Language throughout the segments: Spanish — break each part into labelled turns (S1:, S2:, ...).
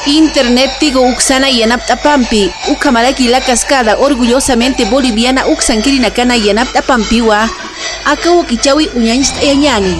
S1: Internet tigo uksana yanaptapampi, ukamalaki la cascada orgullosamente boliviana uksankirinakana yanaptapampiwa, akawo kichawi uñañista yañani.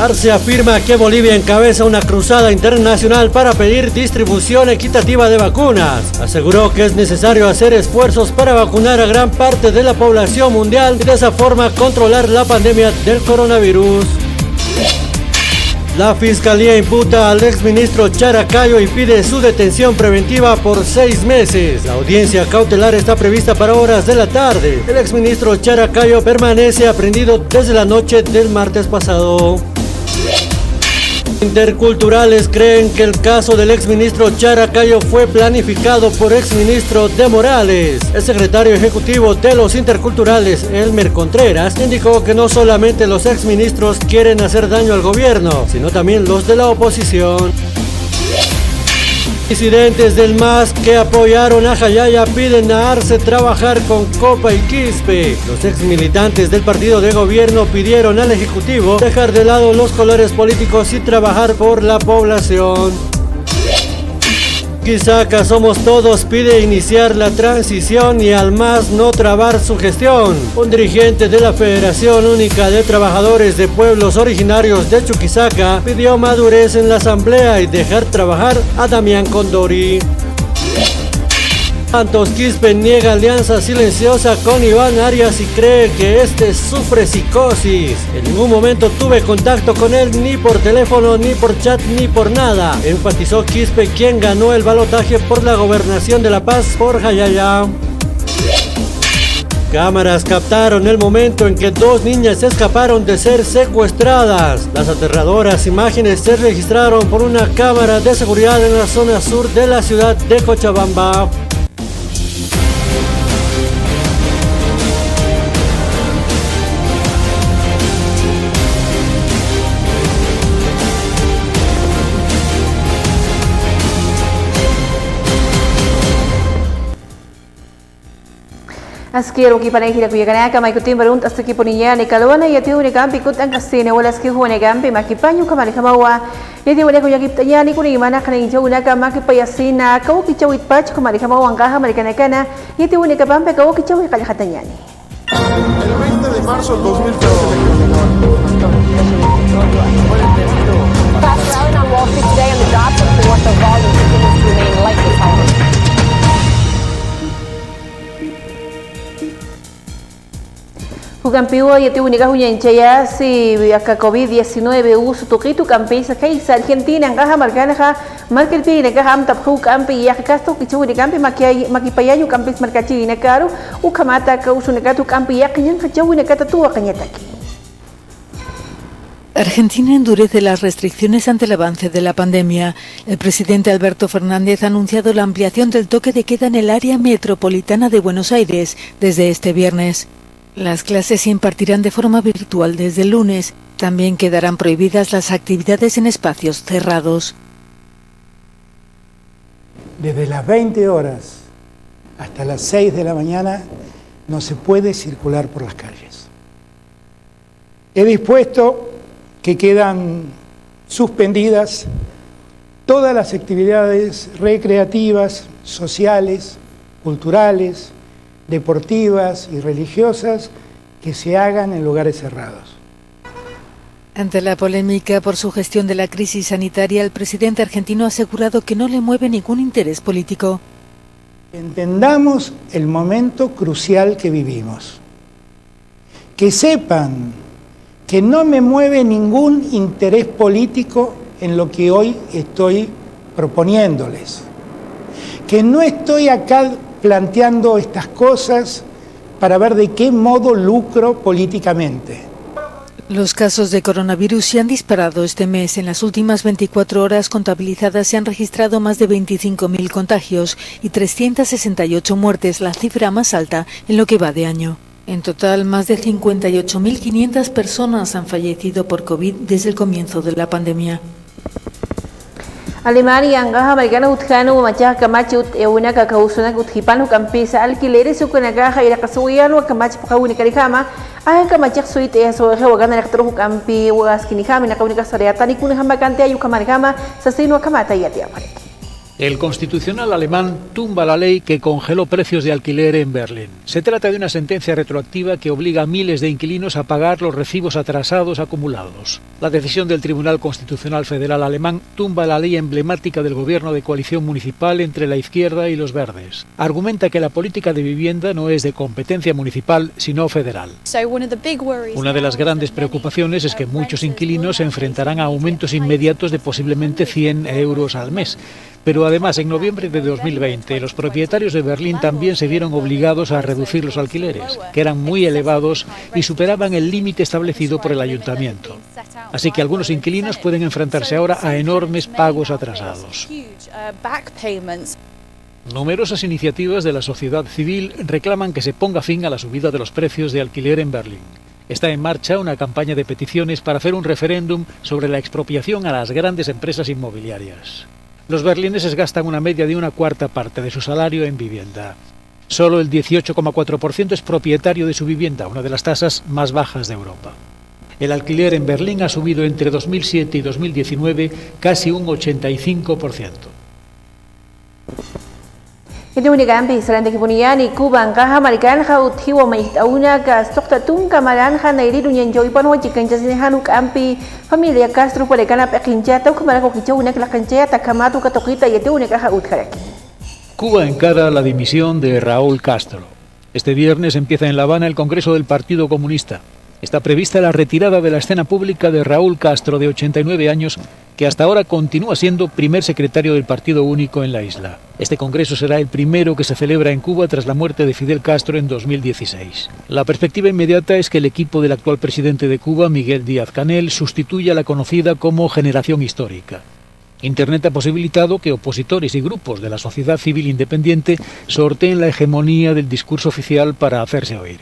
S2: Arce afirma que Bolivia encabeza una cruzada internacional para pedir distribución equitativa de vacunas. Aseguró que es necesario hacer esfuerzos para vacunar a gran parte de la población mundial y de esa forma controlar la pandemia del coronavirus. La Fiscalía imputa al exministro Characayo y pide su detención preventiva por 6 meses. La audiencia cautelar está prevista para horas de la tarde. El exministro Characayo permanece aprehendido desde la noche del martes pasado. Interculturales creen que el caso del exministro Characayo fue planificado por exministro de Morales. El secretario ejecutivo de los Interculturales, Elmer Contreras, indicó que no solamente los exministros quieren hacer daño al gobierno, sino también los de la oposición. Disidentes del MAS que apoyaron a Jayaya piden a Arce trabajar con Copa y Quispe. Los exmilitantes del partido de gobierno pidieron al Ejecutivo dejar de lado los colores políticos y trabajar por la población. Quisaca Somos Todos pide iniciar la transición y al MAS no trabar su gestión. Un dirigente de la Federación Única de Trabajadores de Pueblos Originarios de Chuquisaca pidió madurez en la asamblea y dejar trabajar a Damián Condori. Santos Quispe niega alianza silenciosa con Iván Arias y cree que este sufre psicosis. En ningún momento tuve contacto con él, ni por teléfono, ni por chat, ni por nada, enfatizó Quispe, quien ganó el balotaje por la gobernación de La Paz por Jayaya. Cámaras captaron el momento en que 2 niñas escaparon de ser secuestradas. Las aterradoras imágenes se registraron por una cámara de seguridad en la zona sur de la ciudad de Cochabamba.
S3: Askero ki panay hila kuya kanaka may kutim barunt hasta ki poniya ni kalwana yati uni kampi kut ang kasine wala ski huwane kampi makipanyo kamali kamawa yati wala kuya kiptanya ni kuni mana kana inja una ka makipayasina kawo kichawit pach kamali kamawa ang kaha mali kanakana yati uni kapampe kawo kichawi kalakatanya ni.
S4: El 20 de marzo del 2013
S5: Fast rally on Wall Street today and the jobs report, the volume continues to remain light this hour.
S3: Hukampiwa yati unika hunyanchaya si aka COVID-19 uso tukitu kampi sa kaisa Argentina ang kaha markana ka markelpi na kaha amtaphu kampi yak kasto kichu ni kampi makipayayu kampi markachi na karu ukamata ka uso na katu kampi yak nyang kachu na katatua kanyataki.
S6: Argentina endurece las restricciones ante el avance de la pandemia. El presidente Alberto Fernández ha anunciado la ampliación del toque de queda en el área metropolitana de Buenos Aires desde este viernes. Las clases se impartirán de forma virtual desde el lunes. También quedarán prohibidas las actividades en espacios cerrados.
S7: Desde las 20 horas hasta las 6 de la mañana no se puede circular por las calles. He dispuesto que quedan suspendidas todas las actividades recreativas, sociales, culturales, deportivas y religiosas que se hagan en lugares cerrados.
S6: Ante la polémica por su gestión de la crisis sanitaria, el presidente argentino ha asegurado que no le mueve ningún interés político.
S7: Entendamos el momento crucial que vivimos. Que sepan que no me mueve ningún interés político en lo que hoy estoy proponiéndoles. Que no estoy acá planteando estas cosas para ver de qué modo lucro políticamente.
S6: Los casos de coronavirus se han disparado este mes. En las últimas 24 horas contabilizadas se han registrado más de 25.000 contagios y 368 muertes, la cifra más alta en lo que va de año. En total, más de 58.500 personas han fallecido por COVID desde el comienzo de la pandemia.
S3: Alemania ngaha Americana utkano macha kamachi una kakausuna uthipan kampisa alquileres ukanaga ira kasuyan kamachi pakawini karikama ay kamachi suite eso hewagana electro kampi waskini kami nakawnika sariata ni kuna hamakante ayu kamarikama sasino kamata yati apare.
S8: El Constitucional alemán tumba la ley que congeló precios de alquiler en Berlín. Se trata de una sentencia retroactiva que obliga a miles de inquilinos a pagar los recibos atrasados acumulados. La decisión del Tribunal Constitucional Federal alemán tumba la ley emblemática del gobierno de coalición municipal entre la izquierda y los verdes. Argumenta que la política de vivienda no es de competencia municipal, sino federal. Una de las grandes preocupaciones es que muchos inquilinos se enfrentarán a aumentos inmediatos de posiblemente 100 euros al mes. Pero además, en noviembre de 2020, los propietarios de Berlín también se vieron obligados a reducir los alquileres, que eran muy elevados y superaban el límite establecido por el ayuntamiento. Así que algunos inquilinos pueden enfrentarse ahora a enormes pagos atrasados. Numerosas iniciativas de la sociedad civil reclaman que se ponga fin a la subida de los precios de alquiler en Berlín. Está en marcha una campaña de peticiones para hacer un referéndum sobre la expropiación a las grandes empresas inmobiliarias. Los berlineses gastan una media de una cuarta parte de su salario en vivienda. Solo el 18,4% es propietario de su vivienda, una de las tasas más bajas de Europa. El alquiler en Berlín ha subido entre 2007 y 2019 casi un 85%.
S3: Itu ni kampi serante kibuniani Cuba ngaha Americana uthiwa maitauna ka stoktatun kamaranja nairidu nyenjoy panwa chikancha sinhanu kampi familia Castro por ekana pekinchata kumara ko kichuna la kanchata kamatu katokita yetu ni kaha utkaraki.
S8: Cuba encara la dimisión de Raúl Castro. Este viernes empieza en La Habana el Congreso del Partido Comunista. Está prevista la retirada de la escena pública de Raúl Castro, de 89 años, que hasta ahora continúa siendo primer secretario del Partido Único en la isla. Este congreso será el primero que se celebra en Cuba tras la muerte de Fidel Castro en 2016. La perspectiva inmediata es que el equipo del actual presidente de Cuba, Miguel Díaz-Canel, sustituya a la conocida como generación histórica. Internet ha posibilitado que opositores y grupos de la sociedad civil independiente sorteen la hegemonía del discurso oficial para hacerse oír.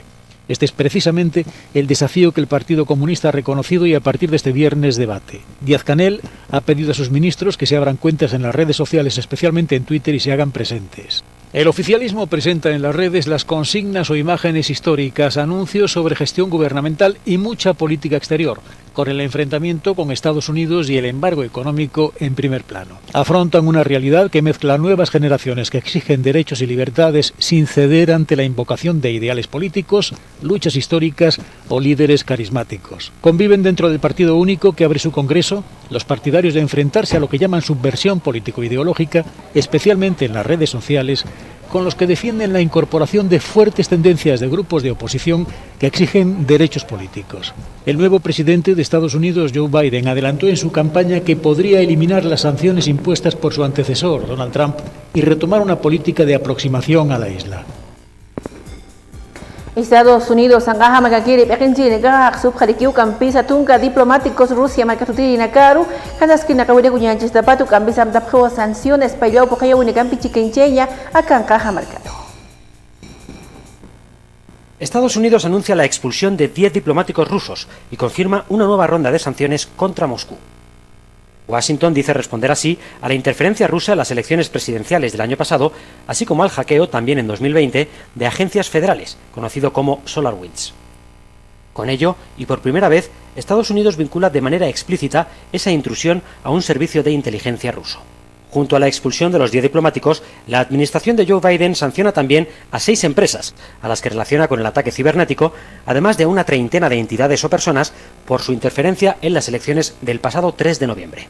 S8: Este es precisamente el desafío que el Partido Comunista ha reconocido y a partir de este viernes debate. Díaz-Canel ha pedido a sus ministros que se abran cuentas en las redes sociales, especialmente en Twitter, y se hagan presentes. El oficialismo presenta en las redes las consignas o imágenes históricas, anuncios sobre gestión gubernamental y mucha política exterior, con el enfrentamiento con Estados Unidos y el embargo económico en primer plano. Afrontan una realidad que mezcla nuevas generaciones que exigen derechos y libertades sin ceder ante la invocación de ideales políticos, luchas históricas o líderes carismáticos. Conviven dentro del Partido Único que abre su congreso los partidarios de enfrentarse a lo que llaman subversión político-ideológica, especialmente en las redes sociales, con los que defienden la incorporación de fuertes tendencias de grupos de oposición que exigen derechos políticos. El nuevo presidente de Estados Unidos, Joe Biden, adelantó en su campaña que podría eliminar las sanciones impuestas por su antecesor, Donald Trump, y retomar una política de aproximación a la isla.
S3: Estados Unidos angaha magakiri pekinjini gahak subharikiu kampisa tunka diplomáticos Rusia makatutiri nakaru kanas kinakawide kunyanchis dapatu kampisa amtapjo sanciones payao pokaya unikampi chikencheya akan kaha marcado.
S9: Estados Unidos anuncia la expulsión de 10 diplomáticos rusos y confirma una nueva ronda de sanciones contra Moscú. Washington dice responder así a la interferencia rusa en las elecciones presidenciales del año pasado, así como al hackeo, también en 2020, de agencias federales, conocido como SolarWinds. Con ello, y por primera vez, Estados Unidos vincula de manera explícita esa intrusión a un servicio de inteligencia ruso. Junto a la expulsión de los 10 diplomáticos, la administración de Joe Biden sanciona también a 6 empresas, a las que relaciona con el ataque cibernético, además de una treintena de entidades o personas por su interferencia en las elecciones del pasado 3 de noviembre.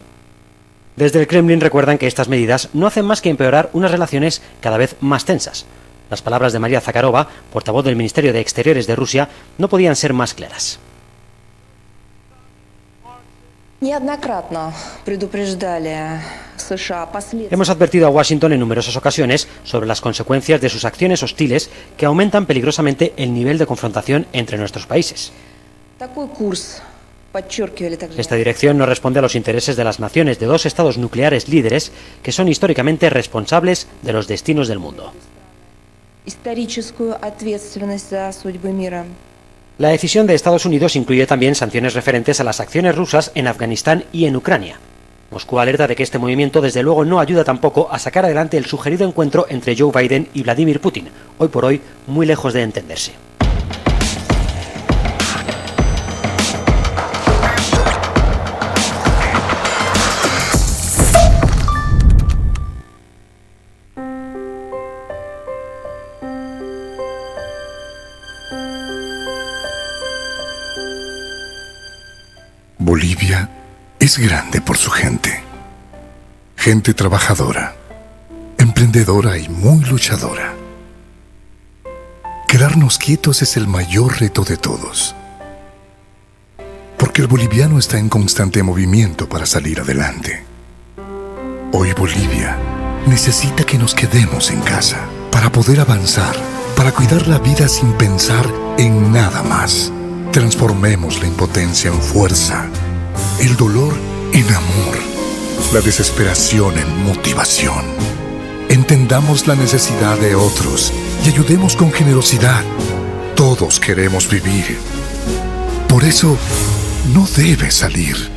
S9: Desde el Kremlin recuerdan que estas medidas no hacen más que empeorar unas relaciones cada vez más tensas. Las palabras de María Zakharova, portavoz del Ministerio de Exteriores de Rusia, no podían ser más claras. Hemos advertido a Washington en numerosas ocasiones sobre las consecuencias de sus acciones hostiles que aumentan peligrosamente el nivel de confrontación entre nuestros países. Esta dirección no responde a los intereses de las naciones de 2 estados nucleares líderes que son históricamente responsables de los destinos del mundo. La decisión de Estados Unidos incluye también sanciones referentes a las acciones rusas en Afganistán y en Ucrania. Moscú alerta de que este movimiento desde luego no ayuda tampoco a sacar adelante el sugerido encuentro entre Joe Biden y Vladimir Putin, hoy por hoy muy lejos de entenderse.
S10: Bolivia es grande por su gente. Gente trabajadora, emprendedora y muy luchadora. Quedarnos quietos es el mayor reto de todos. Porque el boliviano está en constante movimiento para salir adelante. Hoy Bolivia necesita que nos quedemos en casa para poder avanzar, para cuidar la vida sin pensar en nada más. Transformemos la impotencia en fuerza, el dolor en amor, la desesperación en motivación. Entendamos la necesidad de otros y ayudemos con generosidad. Todos queremos vivir. Por eso, no debes salir.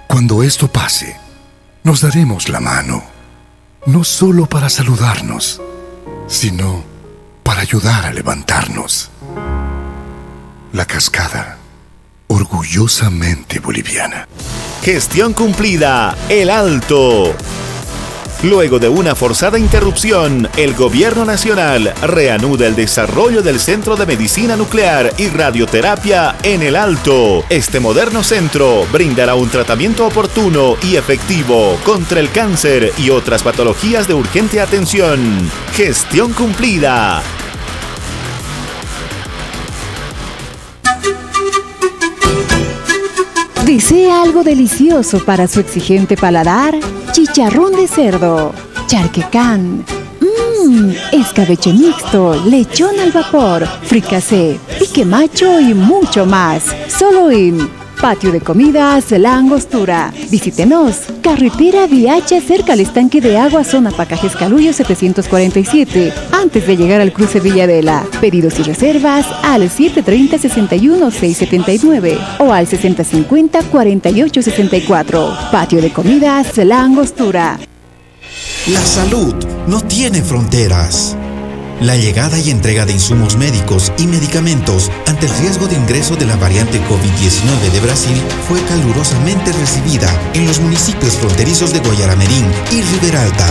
S10: Cuando esto pase, nos daremos la mano, no solo para saludarnos, sino para ayudar a levantarnos. La Cascada, orgullosamente boliviana.
S11: Gestión cumplida, El Alto. Luego de una forzada interrupción, el Gobierno Nacional reanuda el desarrollo del Centro de Medicina Nuclear y Radioterapia en El Alto. Este moderno centro brindará un tratamiento oportuno y efectivo contra el cáncer y otras patologías de urgente atención. Gestión cumplida.
S12: ¿Desea algo delicioso para su exigente paladar? Chicharrón de cerdo, charquecán, escabeche mixto, lechón al vapor, fricasé, pique macho y mucho más. Solo en Patio de Comidas La Angostura. Visítenos. Carretera Viacha, cerca al estanque de agua, zona Pacajes Calullo 747, antes de llegar al cruce Villadela. Pedidos y reservas al 730-61-679 o al 6050-4864. Patio de Comidas La Angostura.
S13: La salud no tiene fronteras. La llegada y entrega de insumos médicos y medicamentos ante el riesgo de ingreso de la variante COVID-19 de Brasil fue calurosamente recibida en los municipios fronterizos de Guayaramerín y Riberalta.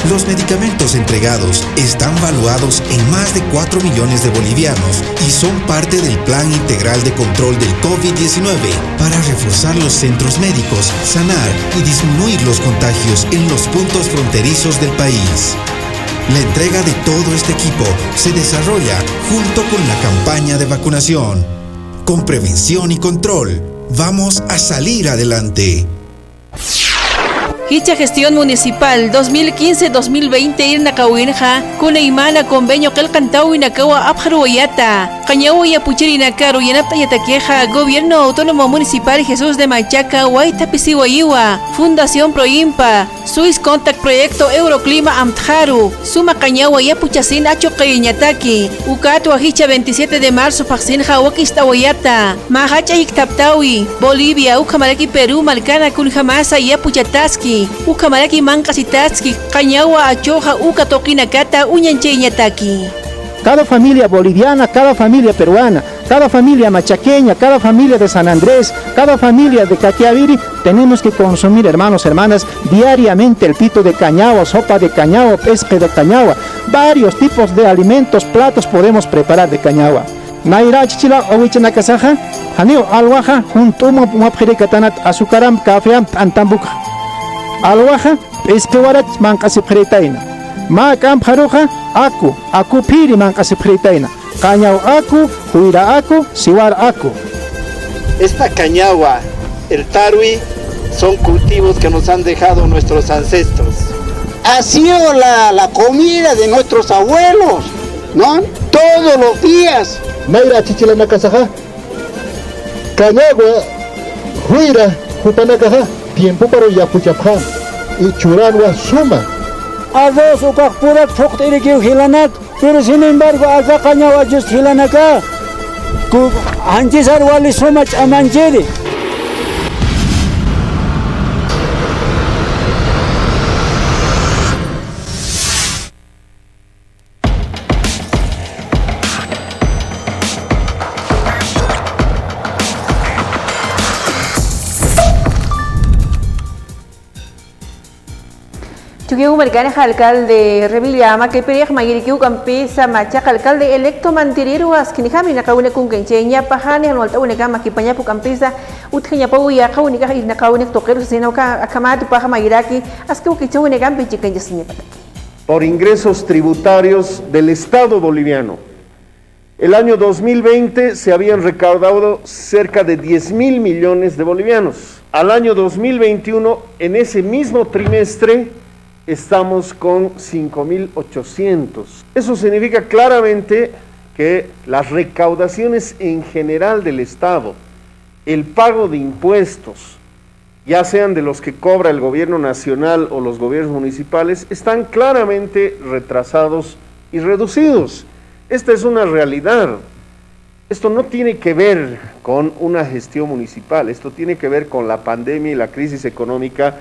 S13: Los medicamentos entregados están valuados en más de 4 millones de bolivianos y son parte del Plan Integral de Control del COVID-19 para reforzar los centros médicos, sanar y disminuir los contagios en los puntos fronterizos del país. La entrega de todo este equipo se desarrolla junto con la campaña de vacunación. Con prevención y control, vamos a salir adelante.
S1: Hicha gestión municipal 2015-2020 irna kawinja kuna imana convenio kel kantawi nakawa abjaruayata kañawa ya puchiri nakaru yanapta yataqueja Gobierno Autónomo Municipal Jesús de Machaca Huaytapisihuayiwa Fundación Proimpa Swiss Contact Proyecto Euroclima Amtharu Suma kañawa ya puchasin acho kayiñataki Ukatu hicha 27 de marzo paksinja wakistawayata mahacha iktaptawi Bolivia ukamalaki Perú malcana kunjamasa ya puchataski ukamalaki mankasitatski kañawa achoja ukatokinakata uñancheiñataki.
S14: Cada familia boliviana, cada familia peruana cada familia machaqueña, cada familia de San Andrés, cada familia de Caquiaviri, tenemos que consumir, hermanos, hermanas, diariamente el pito de cañagua, sopa de cañagua, pesca de cañagua, varios tipos de alimentos, platos podemos preparar de cañagua. Naira chichila owichana kasaja, haneo alwaja, juntumo mapjirikatanat azucaram, cafeam, antambuca. Alwaja, pesquewarat, mancasipjiritaina. Ma camparuja, aku piri mancasipjiritaina. Cañao aku, huira aku, siwar aku.
S15: Esta cañagua, el tarwi, son cultivos que nos han dejado nuestros ancestros. Ha sido la comida de nuestros abuelos, ¿no? Todos los días.
S4: Mayra chichilana kasaja, cañagua, huira, jupanakaja, tiempo para yapuchapja, y churanwa suma.
S16: Arroz ukakpurak fokterikiu hilanat, pero sin embargo alga cañagua just hilanaka, anjisar wali sumach amanjeri.
S3: Chuquiu Marcana, alcalde Revillama, que perej mayirikiu campesa machaca alcalde electo mantiriro askinijami nakaune kun kencheña pajani anualta unekama kipaña pu campesa utjeña pau ya kaunika y nakaune toquero sino ka akamatu paja mayiraki asku kichu unekam pichikenja señapata.
S17: Por ingresos tributarios del Estado boliviano. El año 2020 se habían recaudado cerca de 10.000 millones de bolivianos. Al año 2021, en ese mismo trimestre, estamos con 5.800. Eso significa claramente que las recaudaciones en general del Estado, el pago de impuestos, ya sean de los que cobra el gobierno nacional o los gobiernos municipales, están claramente retrasados y reducidos. Esta es una realidad. Esto no tiene que ver con una gestión municipal, esto tiene que ver con la pandemia y la crisis económica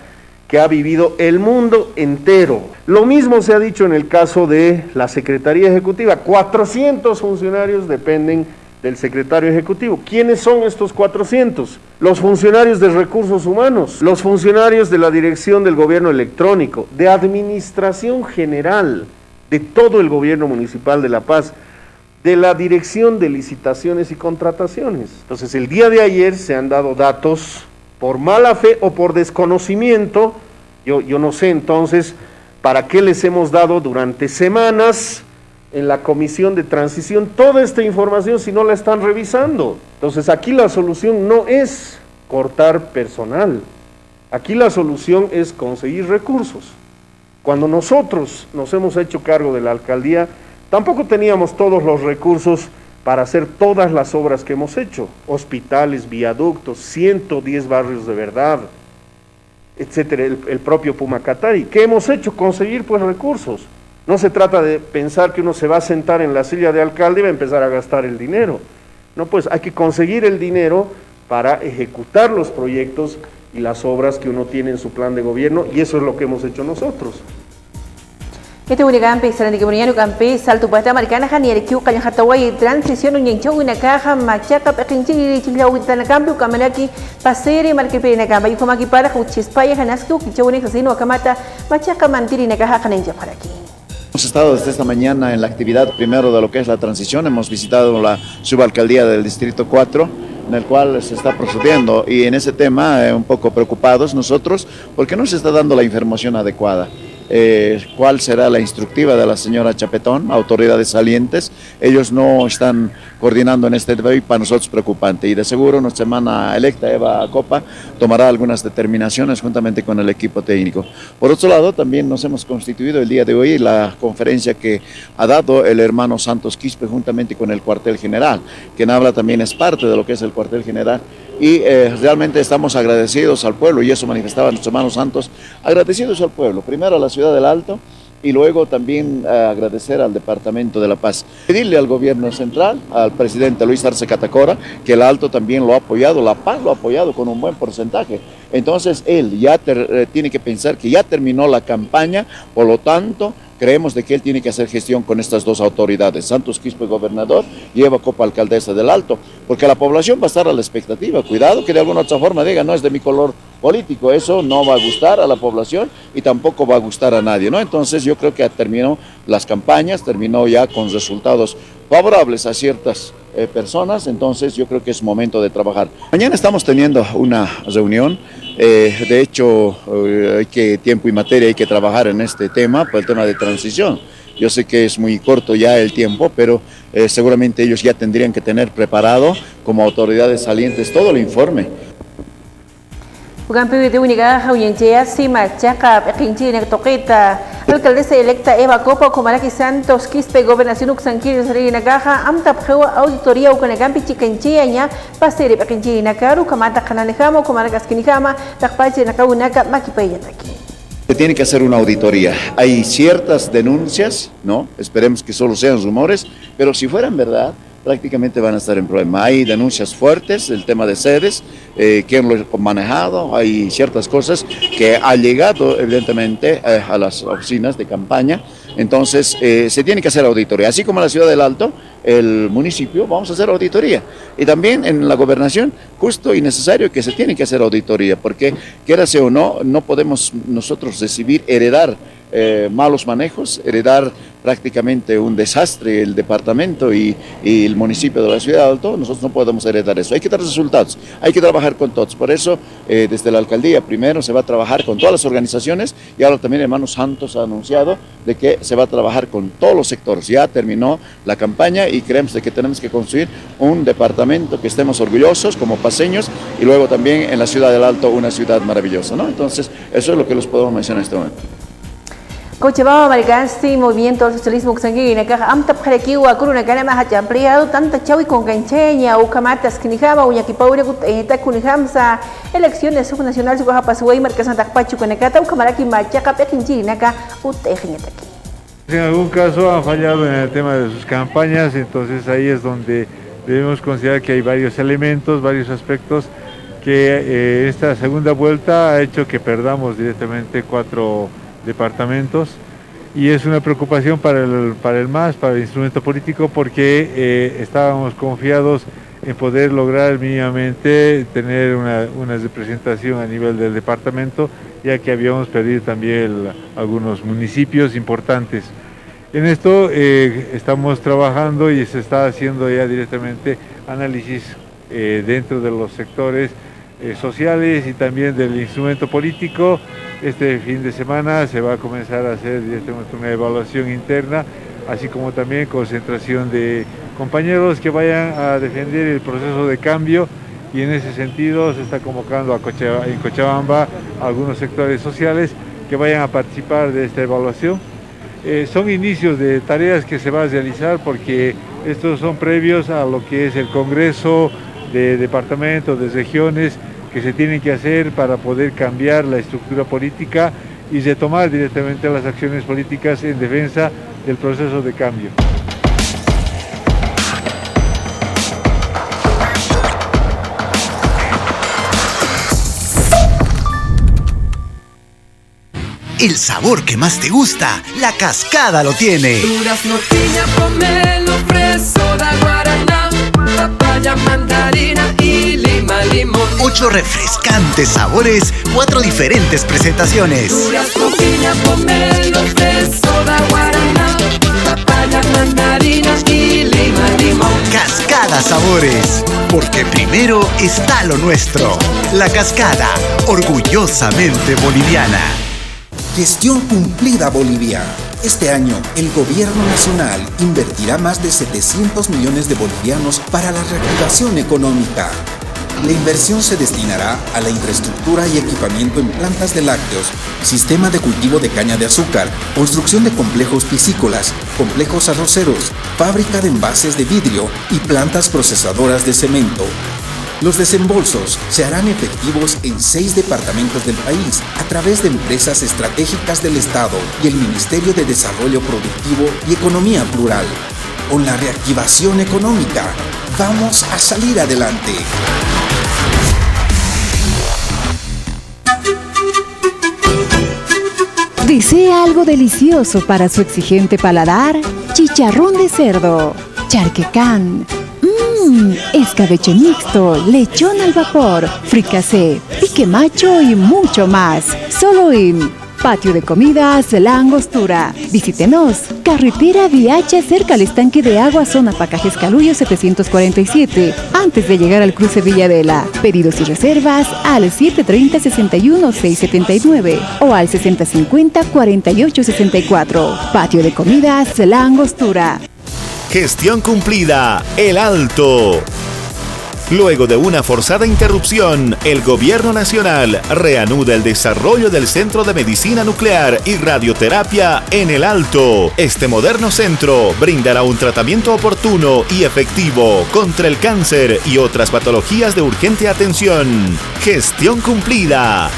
S17: que ha vivido el mundo entero. Lo mismo se ha dicho en el caso de la Secretaría Ejecutiva. 400 funcionarios dependen del secretario ejecutivo. ¿Quiénes son estos 400? Los funcionarios de recursos humanos, los funcionarios de la dirección del gobierno electrónico, de administración general, de todo el gobierno municipal de La Paz, de la dirección de licitaciones y contrataciones. Entonces, el día de ayer se han dado datos por mala fe o por desconocimiento. Yo no sé entonces para qué les hemos dado durante semanas en la comisión de transición toda esta información si no la están revisando. Entonces aquí la solución no es cortar personal, aquí la solución es conseguir recursos. Cuando nosotros nos hemos hecho cargo de la alcaldía, tampoco teníamos todos los recursos para hacer todas las obras que hemos hecho, hospitales, viaductos, 110 barrios de verdad, etcétera, el propio Pumacatari. ¿Qué hemos hecho? Conseguir pues recursos. No se trata de pensar que uno se va a sentar en la silla de alcalde y va a empezar a gastar el dinero. No, pues hay que conseguir el dinero para ejecutar los proyectos y las obras que uno tiene en su plan de gobierno, y eso es lo que hemos hecho nosotros.
S3: Este unicampi, sarandi que boniano campi, salto pata marcana janier kiu kanya hatawai transición unyencho una caja machaca pekinchi y chila utana campi kamanaki pasere markepe na campi como aquí para huchispaya janasku kicho unik asino akamata machaca mantiri na caja kanenja para aquí.
S18: Hemos estado desde esta mañana en la actividad primero de lo que es la transición, hemos visitado la subalcaldía del Distrito 4, en el cual se está procediendo, y en ese tema un poco preocupados nosotros porque no se está dando la información adecuada. Cuál será la instructiva de la señora Chapetón, autoridades salientes. Ellos no están coordinando en este tema y para nosotros preocupante, y de seguro nuestra hermana electa Eva Copa tomará algunas determinaciones juntamente con el equipo técnico. Por otro lado, también nos hemos constituido el día de hoy la conferencia que ha dado el hermano Santos Quispe juntamente con el cuartel general. Quien habla también es parte de lo que es el cuartel general, y realmente estamos agradecidos al pueblo, y eso manifestaba nuestro hermano Santos, agradecidos al pueblo, primero a la ciudad del Alto y luego también agradecer al Departamento de La Paz. Pedirle al gobierno central, al presidente Luis Arce Catacora, que el Alto también lo ha apoyado, La Paz lo ha apoyado con un buen porcentaje. Entonces él ya tiene que pensar que ya terminó la campaña, por lo tanto creemos de que él tiene que hacer gestión con estas dos autoridades, Santos Quispe, gobernador, y Eva Copa, alcaldesa del Alto, porque la población va a estar a la expectativa. Cuidado que de alguna otra forma diga, no es de mi color político, eso no va a gustar a la población y tampoco va a gustar a nadie, ¿no? Entonces yo creo que terminó las campañas, terminó ya con resultados favorables a ciertas personas, entonces yo creo que es momento de trabajar. Mañana estamos teniendo una reunión, de hecho hay que tiempo y materia, hay que trabajar en este tema, por el tema de transición. Yo sé que es muy corto ya el tiempo, pero seguramente ellos ya tendrían que tener preparado como autoridades salientes todo el informe.
S3: Ugampi de única Jauyenchea, Sima, Chaca, Pequinchina, Toqueta, alcaldesa electa Eva Copa, Comaraki Santos, Quispe, Gobernación Uxanquil, Serena Caja, Amtapjewa, Auditoría, Ucanagampi, Chicanchea, Pasere, Pequinchina, Caru, Camata, Cananejamo, Comaracas Quinijama, Tacpache, Nacaunaka, Maquipayataki.
S18: Se tiene que hacer una auditoría. Hay ciertas denuncias, ¿no? Esperemos que solo sean rumores, pero si fueran verdad, prácticamente van a estar en problema. Hay denuncias fuertes del tema de sedes, quién lo ha manejado, hay ciertas cosas que ha llegado evidentemente a las oficinas de campaña, entonces se tiene que hacer auditoría, así como en la ciudad del Alto, el municipio, vamos a hacer auditoría, y también en la gobernación, justo y necesario que se tiene que hacer auditoría, porque quierase o no, no podemos nosotros heredar malos manejos, heredar prácticamente un desastre el departamento y el municipio de la ciudad de Alto. Nosotros no podemos heredar eso, hay que dar resultados, hay que trabajar con todos, por eso desde la alcaldía primero se va a trabajar con todas las organizaciones y ahora también hermano Santos ha anunciado de que se va a trabajar con todos los sectores. Ya terminó la campaña y creemos de que tenemos que construir un departamento que estemos orgullosos como paseños y luego también en la ciudad del Alto una ciudad maravillosa, ¿no? Entonces eso es lo que les podemos mencionar en este momento.
S3: Cochabamba, Marigasti, Movimiento del Socialismo Uxanquina, Caja, Amtap Jarequiwa, Curuna Canama, Hacha, ampliado tanta chawi con Cancheña, Ucamatas, Quinijama, Uñaquipaure, Kunijamsa, elecciones subnacionales, Ucajapasuay, Marca Santa Pachu, Conecata, Ucamaraki, Machaca, Pequinchinaca, Utejiñataki.
S19: En algún caso han fallado en el tema de sus campañas, entonces ahí es donde debemos considerar que hay varios elementos, varios aspectos que esta segunda vuelta ha hecho que perdamos directamente 4 departamentos y es una preocupación para el MAS, para el instrumento político, porque estábamos confiados en poder lograr mínimamente tener una representación a nivel del departamento, ya que habíamos perdido también algunos municipios importantes. En esto estamos trabajando y se está haciendo ya directamente análisis dentro de los sectores sociales y también del instrumento político. Este fin de semana se va a comenzar a hacer directamente una evaluación interna, así como también concentración de compañeros que vayan a defender el proceso de cambio, y en ese sentido se está convocando en Cochabamba a algunos sectores sociales que vayan a participar de esta evaluación. Son inicios de tareas que se va a realizar porque estos son previos a lo que es el Congreso de departamentos, de regiones, que se tienen que hacer para poder cambiar la estructura política y retomar directamente las acciones políticas en defensa del proceso de cambio.
S20: El sabor que más te gusta, La Cascada lo tiene.
S21: Durazno, piña, pomelo, freso, da guaraná, papaya, mandarina y lima, limón.
S20: 8 refrescantes sabores, 4 diferentes presentaciones.
S21: Durazno, piña, pomelo, freso, da guaraná, papaya, mandarina y lima, limón.
S20: Cascada Sabores, porque primero está lo nuestro. La Cascada, orgullosamente boliviana.
S22: Gestión cumplida Bolivia. Este año, el gobierno nacional invertirá más de 700 millones de bolivianos para la reactivación económica. La inversión se destinará a la infraestructura y equipamiento en plantas de lácteos, sistema de cultivo de caña de azúcar, construcción de complejos piscícolas, complejos arroceros, fábrica de envases de vidrio y plantas procesadoras de cemento. Los desembolsos se harán efectivos en 6 departamentos del país a través de empresas estratégicas del Estado y el Ministerio de Desarrollo Productivo y Economía Plural. Con la reactivación económica, vamos a salir adelante.
S12: ¿Desea algo delicioso para su exigente paladar? Chicharrón de cerdo, charquecán, escabeche mixto, lechón al vapor, fricasé, pique macho y mucho más. Solo en Patio de Comidas La Angostura. Visítenos. Carretera Viacha, cerca al estanque de agua, zona Pacajes Calullo 747, antes de llegar al cruce Villadela. Pedidos y reservas al 730-61-679 o al 6050-4864. Patio de Comidas La Angostura.
S11: Gestión cumplida, El Alto. Luego de una forzada interrupción, el Gobierno Nacional reanuda el desarrollo del Centro de Medicina Nuclear y Radioterapia en El Alto. Este moderno centro brindará un tratamiento oportuno y efectivo contra el cáncer y otras patologías de urgente atención. Gestión cumplida.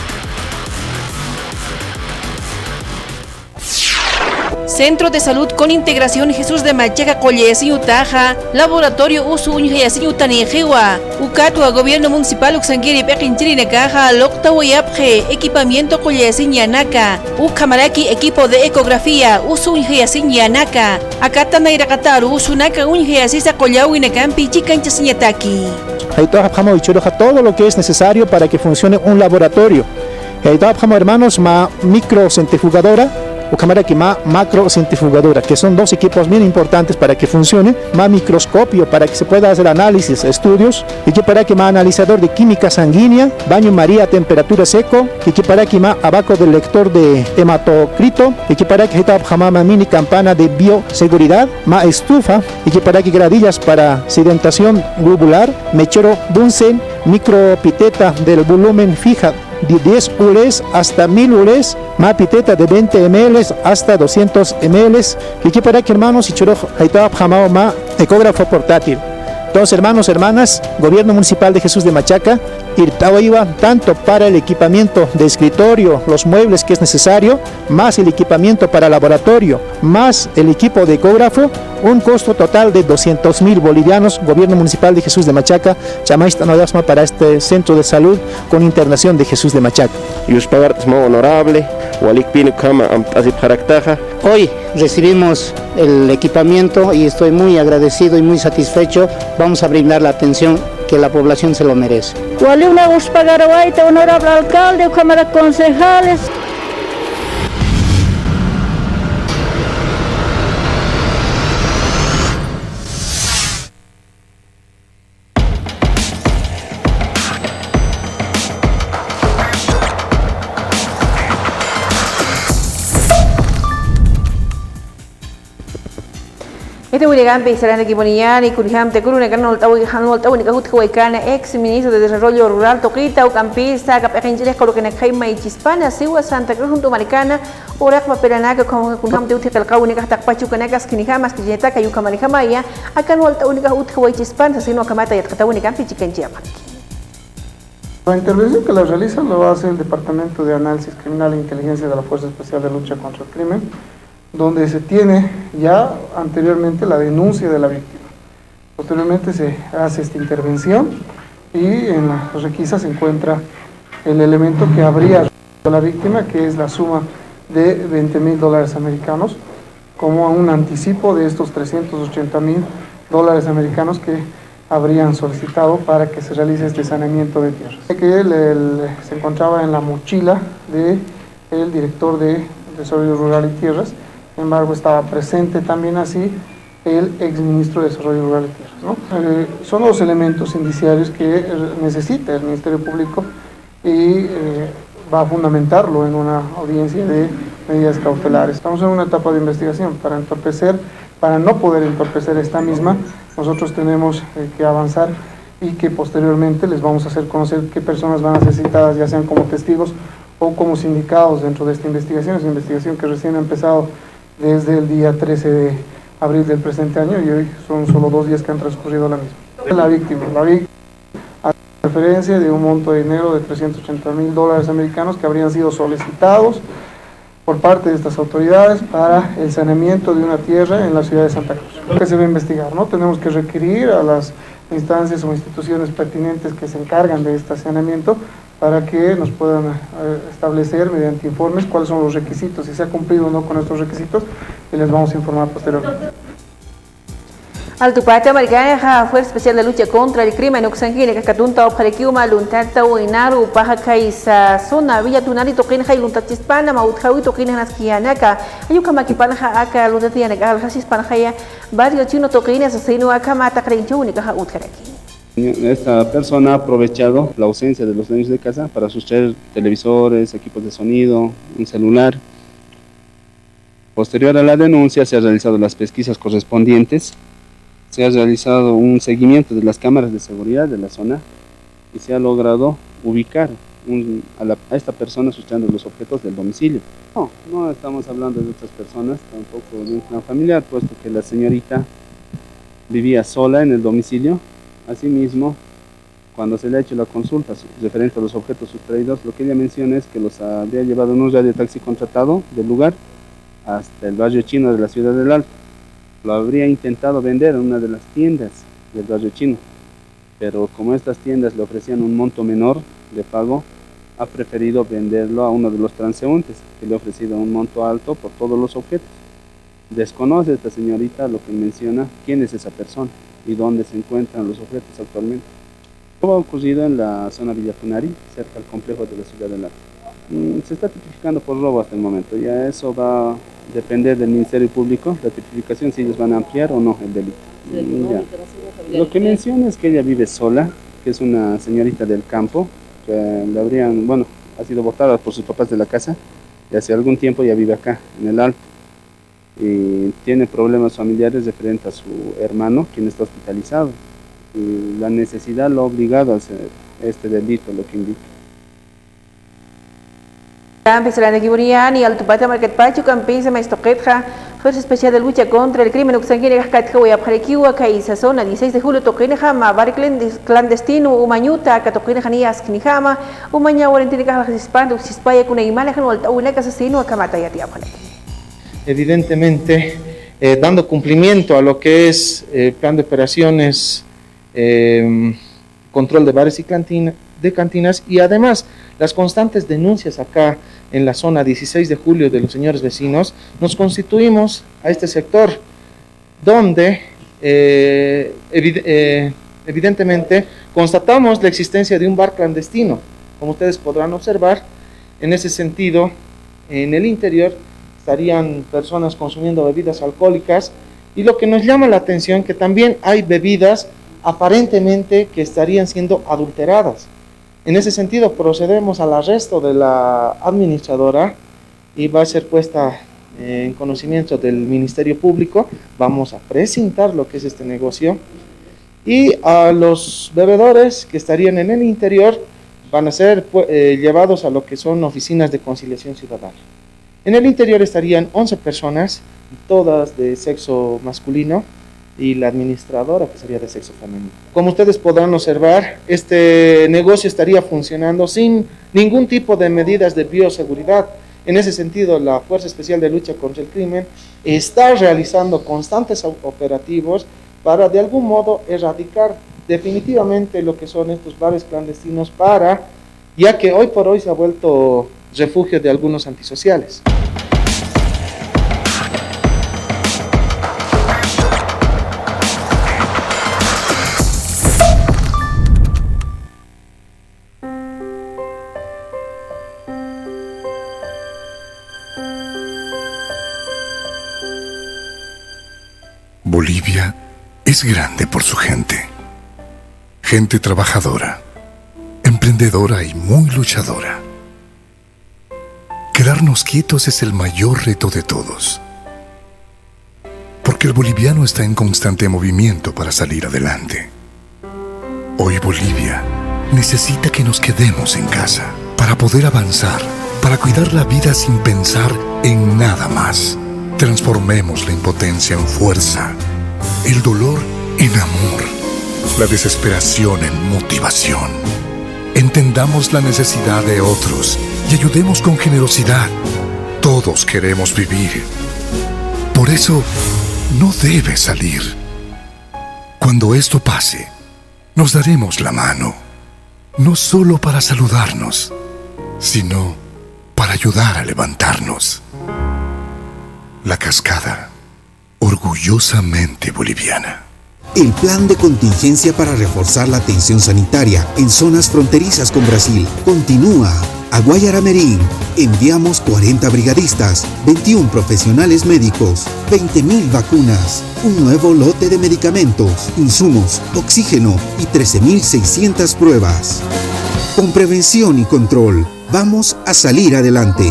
S1: Centro de Salud con Integración Jesús de Machaca Collesi Utaja, Laboratorio Usu Uñjayasi Utanejewa, Ucatua Gobierno Municipal Uxanguiri Pequinchiri Caja, Loctawayapje, Equipamiento Collesi Ñanaca, Ucamaraki Equipo de Ecografía, Usu Uñjayasi Ñanaca, Acatana Irakataru, Usunaka Uñjayasi Sacollawi Necampi Chicanchasiñataki.
S14: Ahí trabajamos todo lo que es necesario para que funcione un laboratorio. Ahí trabajamos, hermanos, microcentrifugadora o cámara que más macrocentrifugadora, que son 2 equipos bien importantes para que funcione, más microscopio para que se pueda hacer análisis, estudios, y que para que más analizador de química sanguínea, baño María a temperatura seco, y que para que más abaco del lector de hematocrito, y que para que más mini campana de bioseguridad, más estufa, y que para que gradillas para sedentación globular, mechero Bunsen, micropiteta del volumen fija de 10 ULES hasta 1000 ULES, más piteta de 20 ml hasta 200 ml, y que para que hermanos y choro haitaba jamao más ecógrafo portátil. Entonces, hermanos, hermanas, Gobierno Municipal de Jesús de Machaca, iba tanto para el equipamiento de escritorio, los muebles que es necesario, más el equipamiento para laboratorio, más el equipo de ecógrafo, un costo total de 200,000 bolivianos. Gobierno Municipal de Jesús de Machaca, chamaista nodasma para este centro de salud con internación de Jesús de Machaca.
S2: Honorable,
S5: hoy recibimos el equipamiento y estoy muy agradecido y muy satisfecho. Vamos a brindar la atención que la población se lo merece.
S23: Honorable alcalde, cámara de concejales.
S3: Este Willigampe y Serán de Kiboniani, Curijamte, Curune, Canol, Hanol, Tawnica, Juthuecana, ex ministro de Desarrollo Rural, Toquita, Ucampista, Capejanchiles, Coloquena, Jaima y Chispana, Siwa, Santa Cruz, junto Maricana, Orak, Maperanaca, como Cunhamte, Uticalcaunica, Tapachucanacas, Kinijamas, Kijetaca, Yucamaricamaya, Acanol, Tawnica, Juthuey, Chispana, Sino, Camata y Atcataunica, Pichicanchiapa.
S24: La intervención que la realiza lo va a hacer el Departamento de Análisis Criminal e Inteligencia de la Fuerza Especial de Lucha contra el Crimen, donde se tiene ya anteriormente la denuncia de la víctima. Posteriormente se hace esta intervención y en la requisa se encuentra el elemento que habría a la víctima, que es la suma de $20,000 americanos, como un anticipo de estos $380,000 americanos que habrían solicitado para que se realice este saneamiento de tierras. Que se encontraba en la mochila del director de Desarrollo Rural y Tierras. Sin embargo, estaba presente también así el exministro de Desarrollo Rural y Tierras, ¿no? Son los elementos indiciarios que necesita el Ministerio Público y va a fundamentarlo en una audiencia de medidas cautelares. Estamos en una etapa de investigación para no poder entorpecer esta misma. Nosotros tenemos que avanzar y que posteriormente les vamos a hacer conocer qué personas van a ser citadas, ya sean como testigos o como sindicados dentro de esta investigación. Es una investigación que recién ha empezado desde el día 13 de abril del presente año y hoy son solo 2 días que han transcurrido la misma. La víctima transferencia de un monto de dinero de $380.000 americanos que habrían sido solicitados por parte de estas autoridades para el saneamiento de una tierra en la ciudad de Santa Cruz. Lo que se va a investigar, ¿no? Tenemos que requerir a las instancias o instituciones pertinentes que se encargan de este saneamiento para que nos puedan establecer mediante informes cuáles son los requisitos, si se ha cumplido o no con estos requisitos, y les vamos a informar posteriormente.
S3: Altupata Margana, Fuerza Especial de Lucha contra el Crimen, Oxangine, Cacatunta, Oparekiuma, Luntata, Uinaru, Pajacaisa, Zona, Villa Tunari, Toquinja y Luntachispana, Mautjawi, Toquina, Naskianaka, Ayukamakipanja, Aka, Luntatianaka, Aljachispanja, varios chinos toquines, Asino, Akamata, Crenchunica, Utkaraki.
S6: Esta persona ha aprovechado la ausencia de los dueños de casa para sustraer televisores, equipos de sonido, un celular. Posterior a la denuncia se han realizado las pesquisas correspondientes, se ha realizado un seguimiento de las cámaras de seguridad de la zona y se ha logrado ubicar a esta persona sustrayendo los objetos del domicilio. No estamos hablando de otras personas, tampoco de un clan familiar, puesto que la señorita vivía sola en el domicilio. Asimismo, cuando se le ha hecho la consulta referente a los objetos sustraídos, lo que ella menciona es que los había llevado en un radiotaxi contratado del lugar hasta el barrio chino de la ciudad del Alto. Lo habría intentado vender en una de las tiendas del barrio chino, pero como estas tiendas le ofrecían un monto menor de pago, ha preferido venderlo a uno de los transeúntes, que le ha ofrecido un monto alto por todos los objetos. Desconoce esta señorita lo que menciona quién es esa persona y dónde se encuentran los objetos actualmente. Todo ha ocurrido en la zona Villa Tunari, cerca al complejo de la ciudad del Alto. Se está tipificando por robo hasta el momento, ya eso va a depender del Ministerio Público, la tipificación, si ellos van a ampliar o no el delito. Lo que menciona es que ella vive sola, que es una señorita del campo, que ha sido botada por sus papás de la casa, y hace algún tiempo ya vive acá, en el Alto. Y tiene problemas familiares referente a su hermano, quien está hospitalizado. Y la necesidad lo ha obligado a hacer este delito, lo que indica.
S3: Campesana Giburiani, Altupata Market Pacho, Campesa Maestoquetja, Fuerza Especial de Lucha contra el Crimen, Oxangine, Catjawi, Aparekiwa, Caisa Zona, 16 de julio, Toquinejama, Bar Clandestino, Umañuta, Catoquinejani, Asquinijama, Umaña, Warentica, Hispano, Uxispaya, Cunaimalajan, Unaca Asesino, Acamata y Atiapane.
S7: Evidentemente, dando cumplimiento a lo que es el plan de operaciones, control de bares y cantinas, y además las constantes denuncias acá en la zona 16 de julio de los señores vecinos, nos constituimos a este sector donde evidentemente constatamos la existencia de un bar clandestino. Como ustedes podrán observar, en ese sentido, en el interior estarían personas consumiendo bebidas alcohólicas, y lo que nos llama la atención que también hay bebidas aparentemente que estarían siendo adulteradas. En ese sentido procedemos al arresto de la administradora y va a ser puesta en conocimiento del Ministerio Público. Vamos a presentar lo que es este negocio, y a los bebedores que estarían en el interior van a ser llevados a lo que son oficinas de conciliación ciudadana. En el interior estarían 11 personas, todas de sexo masculino, y la administradora, que sería de sexo femenino. Como ustedes podrán observar, este negocio estaría funcionando sin ningún tipo de medidas de bioseguridad. En ese sentido, la Fuerza Especial de Lucha contra el Crimen está realizando constantes operativos para de algún modo erradicar definitivamente lo que son estos bares clandestinos, ya que hoy por hoy se ha vuelto refugio de algunos antisociales.
S10: Bolivia es grande por su gente. Gente trabajadora, emprendedora y muy luchadora. Quedarnos quietos es el mayor reto de todos. Porque el boliviano está en constante movimiento para salir adelante. Hoy Bolivia necesita que nos quedemos en casa para poder avanzar, para cuidar la vida sin pensar en nada más. Transformemos la impotencia en fuerza, el dolor en amor, la desesperación en motivación. Entendamos la necesidad de otros y ayudemos con generosidad. Todos queremos vivir. Por eso, no debes salir. Cuando esto pase, nos daremos la mano, no solo para saludarnos, sino para ayudar a levantarnos. La Cascada, orgullosamente boliviana.
S22: El plan de contingencia para reforzar la atención sanitaria en zonas fronterizas con Brasil continúa. A Guayaramerín enviamos 40 brigadistas, 21 profesionales médicos, 20.000 vacunas, un nuevo lote de medicamentos, insumos, oxígeno y 13.600 pruebas. Con prevención y control, vamos a salir adelante.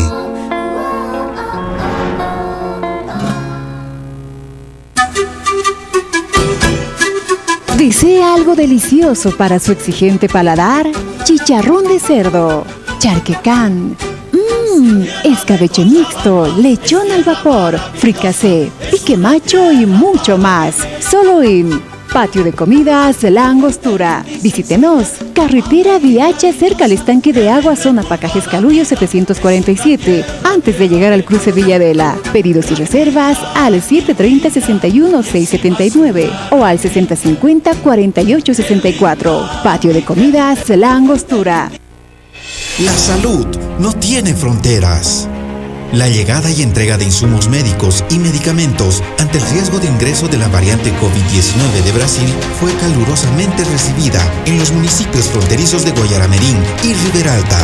S12: ¿Desea algo delicioso para su exigente paladar? Chicharrón de cerdo, charquecán, escabeche mixto, lechón al vapor, fricasé, pique macho y mucho más. Solo en Patio de Comidas La Angostura. Visítenos. Carretera Viacha cerca al estanque de agua, zona Pacajes Calullo 747. Antes de llegar al cruce Villadela. Pedidos y reservas al 730-61-679 o al 6050-4864. Patio de Comidas La Angostura.
S22: La salud no tiene fronteras. La llegada y entrega de insumos médicos y medicamentos ante el riesgo de ingreso de la variante COVID-19 de Brasil fue calurosamente recibida en los municipios fronterizos de Guayaramerín y Riberalta.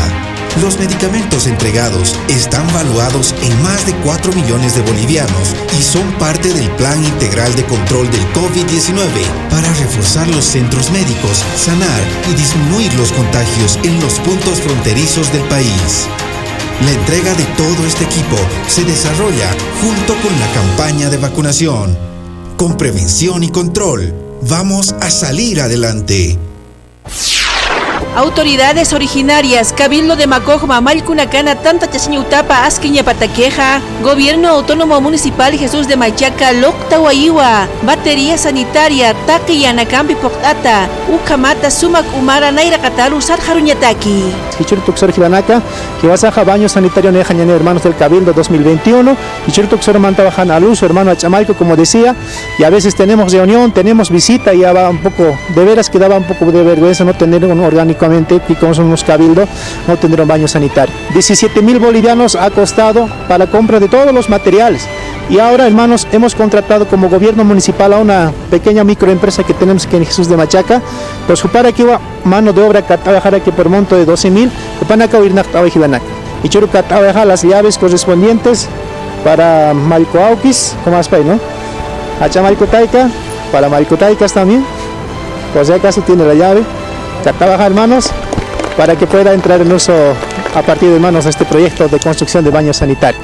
S22: Los medicamentos entregados están valuados en más de 4 millones de bolivianos y son parte del Plan Integral de Control del COVID-19 para reforzar los centros médicos, sanar y disminuir los contagios en los puntos fronterizos del país. La entrega de todo este equipo se desarrolla junto con la campaña de vacunación. Con prevención y control, vamos a salir adelante.
S1: Autoridades originarias, Cabildo de Macojma, Malcunacana, Tanta Chasiñutapa, Asquiña Pataqueja, Gobierno Autónomo Municipal Jesús de Machaca, Loctahuayua, Batería Sanitaria, Taqui Yanacampi Poctata, Ucamata, Sumac Umara, Naira Cataru, Sarjaruñataki.
S14: Hichurtuxor Gilanaka, que vas a baño sanitario Nejañane, hermanos del Cabildo 2021. Hichurtuxor Mantabajan Aluz, hermano Achamalco, como decía, y a veces tenemos reunión, tenemos visita, y ya va un poco, de veras que daba un poco de vergüenza no tener un orgánico. Y como somos cabildo, no tendrán baño sanitario. 17.000 bolivianos ha costado para la compra de todos los materiales. Y ahora, hermanos, hemos contratado como gobierno municipal a una pequeña microempresa que tenemos aquí en Jesús de Machaca. Pues para que va mano de obra que trabajar aquí por monto de 12.000, para acá ir y churu que trabajar las llaves correspondientes para Maricoauquis, como aspa, ¿no? Hacha Maricotaica, para Maricotaicas también. Por si acaso tiene la llave. Que trabaja, hermanos, para que pueda entrar en uso a partir de manos de este proyecto de construcción de baños sanitarios.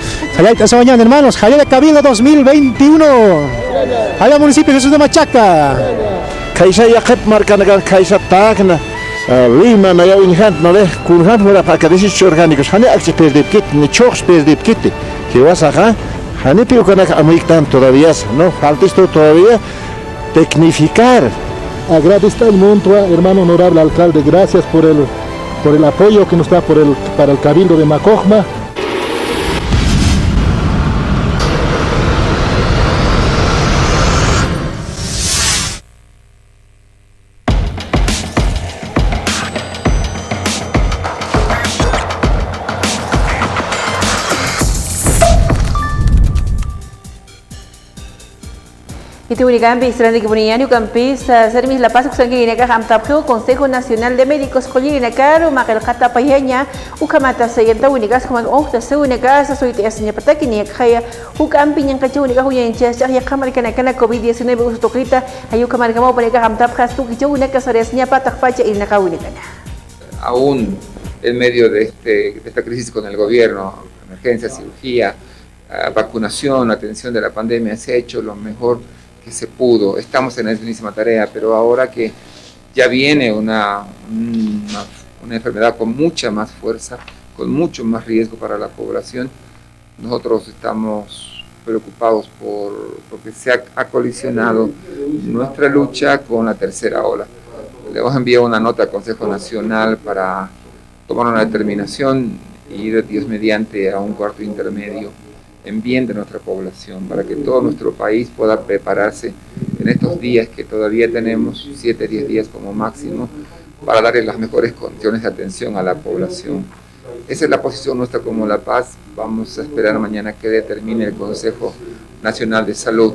S14: Esta mañana, hermanos, Jalera Cabildo 2021. Jalera Municipio Jesús de Machaca.
S2: Kaisa Yakat Marcanagan, Kaisa Tagna, Lima, Naya Inhant, Nole, Kurhan, Mura Pacadis orgánicos, Hane Axis Perdip Kit, ni Chox Perdip Kit, que vas acá, Hane Piucanak American todavía, ¿no? Falta esto todavía tecnificar.
S4: Agradezco al mundo, hermano honorable alcalde, gracias por el apoyo que nos da para el Cabildo de Macojma.
S3: Itiwinigambi, Strandi Kibuniani, Campis, Sermis La Paz, Kusanguinaka, Hamtapjo, Consejo Nacional de Médicos, Collinacaro, Magelcata Payeña, Ucamata, Sayenta Unigas, como Octa, Seunicasa, Soitias, Nepataki, Kaya, Ucampi, Yankachunica, Huyenches, Yakamaricana, COVID-19, Ustoquita, Ayukamaricamo, Pareca, Hamtapjas, Tukichunica, Sores, Niapatapacha y Nakaunicana.
S8: Aún en medio de esta crisis con el gobierno, emergencia, cirugía, vacunación, atención de la pandemia, se ha hecho lo mejor que se pudo. Estamos en la misma tarea, pero ahora que ya viene una enfermedad con mucha más fuerza, con mucho más riesgo para la población, nosotros estamos preocupados porque se ha colisionado nuestra lucha con la tercera ola. Le hemos enviado una nota al Consejo Nacional para tomar una determinación y ir, Dios mediante, a un cuarto intermedio en bien de nuestra población, para que todo nuestro país pueda prepararse en estos días que todavía tenemos, 7, 10 días como máximo, para darle las mejores condiciones de atención a la población. Esa es la posición nuestra como La Paz. Vamos a esperar mañana que determine el Consejo Nacional de Salud.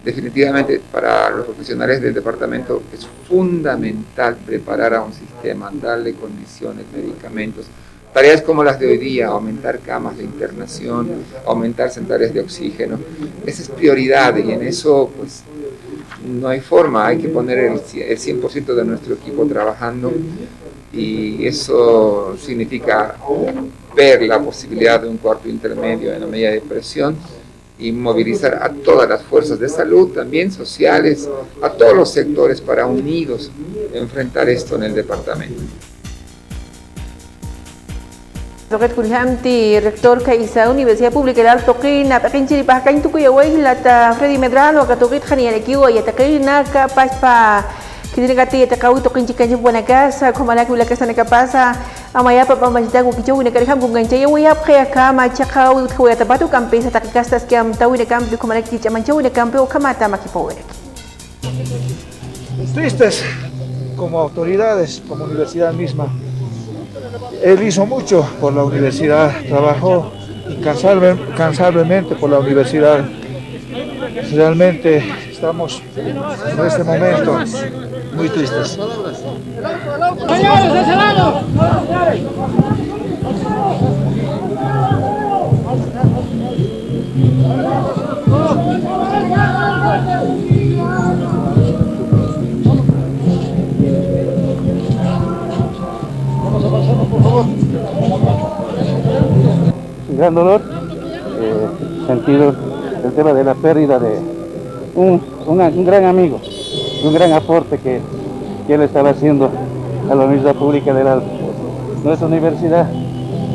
S8: Definitivamente para los profesionales del departamento es fundamental preparar a un sistema, darle condiciones, medicamentos, tareas como las de hoy día, aumentar camas de internación, aumentar centrales de oxígeno. Esa es prioridad y en eso pues no hay forma, hay que poner el 100% de nuestro equipo trabajando y eso significa ver la posibilidad de un cuarto intermedio en la medida de presión y movilizar a todas las fuerzas de salud, también sociales, a todos los sectores para unidos enfrentar esto en el departamento.
S3: Rocket Culhamti, rector Kaisa, Universidad Pública del Alto Quina, Paquinchiri Pacain Tucuyahuay, Lata Freddy Medrano, Catoquit Janiarequiwa, Yatacainaca, Paspa, Kirinagati, Yatacau, Toquinchicanchi, Buena Casa, Comalaki, la Casa Necapasa, Amayapa, Pamachitago, Kichu, Necarham, con Ganchaya, Kama, Chacau, Huatapato, Campesa, Takastas, Kiam, Tawin, Campo, Comalaki, Chamanchu, de Campo, Kamata, Makipower.
S9: Tristes como autoridades, como universidad misma. Él hizo mucho por la universidad, trabajó incansablemente por la universidad. Realmente estamos en este momento muy tristes.
S13: Por favor. Gran dolor, sentido el tema de la pérdida de un gran amigo, un gran aporte que él estaba haciendo a la Universidad Pública del Alto. Nuestra universidad,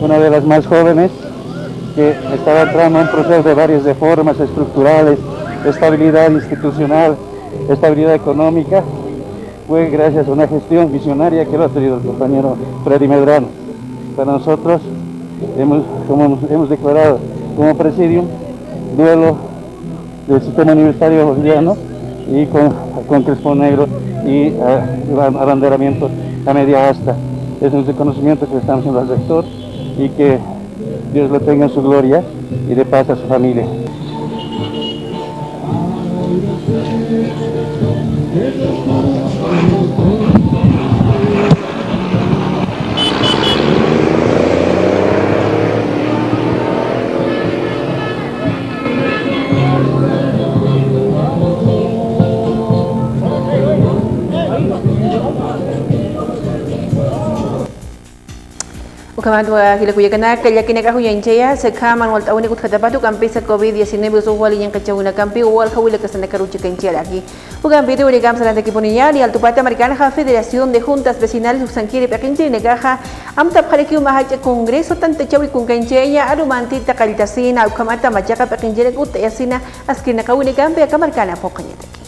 S13: una de las más jóvenes, que estaba entrando en un proceso de varias reformas estructurales, estabilidad institucional, estabilidad económica, fue gracias a una gestión visionaria que lo ha tenido el compañero Freddy Medrano. Para nosotros hemos declarado como presidium duelo del sistema universitario boliviano y con Crespo Negro y abanderamiento a media asta. Es un reconocimiento que le estamos haciendo al rector y que Dios lo tenga en su gloria y de paz a su familia.
S3: Ukamadwa hilakuyakana kayakina kahuyanchaya sakaman waltauni kutkatapatu kampisa COVID-19 usuwali yang kachawuna kampi uwal kawila kasana karuchi kanchialaki. Ukampiti urigam salante kipuniñal y altupata americana Federación de Juntas Vecinales Usanquiri Paquinchi negaja amtap khaliki umahacha Congreso tanta chawi kun kanchaya arumanti takalitasina ukamata machaka paquinjere utayasina askina kawini kampi akamarcana pocañetaki.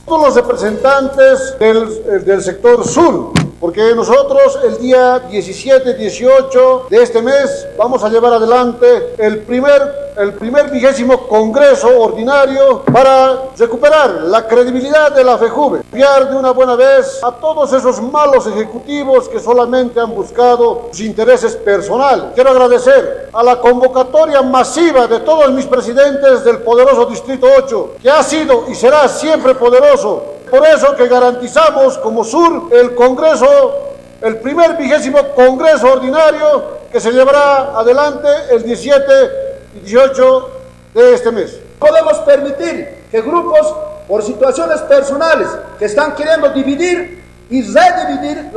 S15: Todos los representantes del sector sur, porque nosotros el día 17, 18 de este mes vamos a llevar adelante el primer 20º Congreso Ordinario para recuperar la credibilidad de la FEJUVE, enviar de una buena vez a todos esos malos ejecutivos que solamente han buscado sus intereses personales. Quiero agradecer a la convocatoria masiva de todos mis presidentes del poderoso Distrito 8, que ha sido y será siempre poderoso. Por eso que garantizamos como Sur el Congreso, el primer 20º Congreso Ordinario que se llevará adelante el 17 y 18 de este mes.
S16: Podemos permitir que grupos, por situaciones personales, que están queriendo dividir y redividir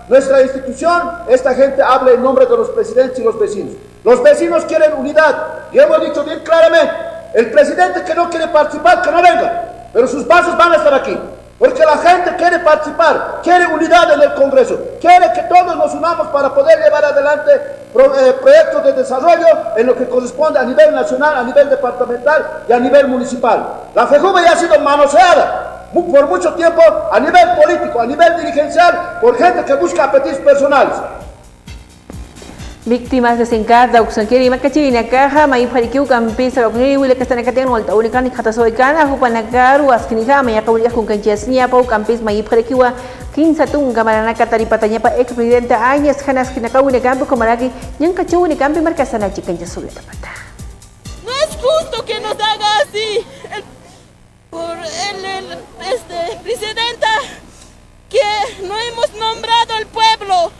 S16: nuestra institución, esta gente hable en nombre de los presidentes y los vecinos. Los vecinos quieren unidad y hemos dicho bien claramente, el presidente que no quiere participar, que no venga. Pero sus pasos van a estar aquí, porque la gente quiere participar, quiere unidad en el Congreso, quiere que todos nos unamos para poder llevar adelante proyectos de desarrollo en lo que corresponde a nivel nacional, a nivel departamental y a nivel municipal. La FEJUVE ya ha sido manoseada, por mucho tiempo a nivel político, a nivel dirigencial, por gente que busca apetitos personales.
S3: Víctimas de Sencada, Uxanqueri, Macachina, Caja, Maiparikiu, Campisa, Ocni, Willa Castanacatén, Volta Única, Catasoicana, Jupanacaru, Asquinija, Mayacabulia, con Canchesnia, Pau, Campis, Maiparikiwa, Quinzatunga, Maranaka, Taripatañapa, ex-presidenta Áñez, Janas, Kinakawi, Campo, Comaraki, Yancachu, Nicampi, Marcasana, Chicanchasula, Pata.
S17: No es justo que nos haga así presidenta, que no hemos nombrado al pueblo